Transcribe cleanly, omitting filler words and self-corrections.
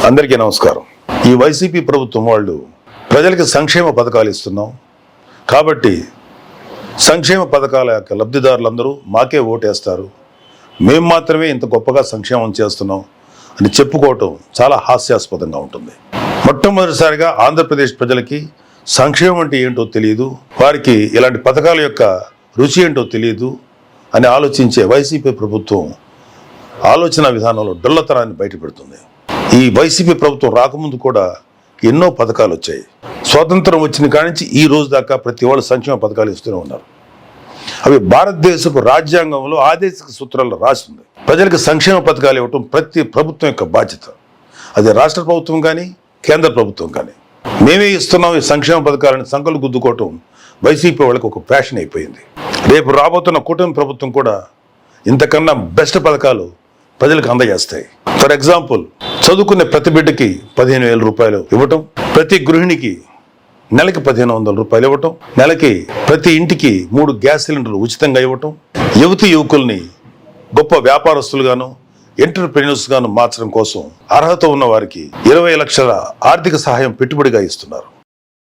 అందరికీ నమస్కారం. ఈ వైసీపీ ప్రభుత్వం వాళ్ళు ప్రజలకు సంక్షేమ పథకాలు ఇస్తున్నాం కాబట్టి సంక్షేమ పథకాల యొక్క లబ్ధిదారులందరూ మాకే ఓటేస్తారు, మేము మాత్రమే ఇంత గొప్పగా సంక్షేమం చేస్తున్నాం అని చెప్పుకోవటం చాలా హాస్యాస్పదంగా ఉంటుంది. మొట్టమొదటిసారిగా ఆంధ్రప్రదేశ్ ప్రజలకి సంక్షేమం అంటే ఏంటో తెలియదు, వారికి ఇలాంటి పథకాల యొక్క రుచి ఏంటో తెలియదు అని ఆలోచించే వైసీపీ ప్రభుత్వం ఆలోచన విధానంలో డొల్లతనాన్ని బయటపెడుతుంది. ఈ వైసీపీ ప్రభుత్వం రాకముందు కూడా ఎన్నో పథకాలు వచ్చాయి. స్వాతంత్రం వచ్చిన కాడి నుంచి ఈ రోజు దాకా ప్రతి వాళ్ళు సంక్షేమ పథకాలు ఇస్తూనే ఉన్నారు. అవి భారతదేశపు రాజ్యాంగంలో ఆదేశిక సూత్రాల్లో రాసింది. ప్రజలకు సంక్షేమ పథకాలు ఇవ్వటం ప్రతి ప్రభుత్వం యొక్క బాధ్యత. అది రాష్ట్ర ప్రభుత్వం కానీ కేంద్ర ప్రభుత్వం కానీ. మేమే ఇస్తున్నాం ఈ సంక్షేమ పథకాలను సంకలు గుద్దుకోవటం వైసీపీ వాళ్ళకి ఒక ఫ్యాషన్ అయిపోయింది. రేపు రాబోతున్న కూటమి ప్రభుత్వం కూడా ఇంతకన్నా బెస్ట్ పథకాలు ప్రజలకు అందజేస్తాయి. ఫర్ ఎగ్జాంపుల్, చదువుకునే ప్రతి బిడ్డకి 15,000 రూపాయలు ఇవ్వటం, ప్రతి గృహిణికి నెలకి 1,500 రూపాయలు ఇవ్వటం, నెలకి ప్రతి ఇంటికి 3 గ్యాస్ సిలిండర్లు ఉచితంగా ఇవ్వటం, యువకుల్ని గొప్ప వ్యాపారస్తులుగాను ఎంటర్ప్రెన్యూర్స్ గాను మార్చడం కోసం అర్హత ఉన్న వారికి 20 లక్షల ఆర్థిక సహాయం పెట్టుబడిగా ఇస్తున్నారు.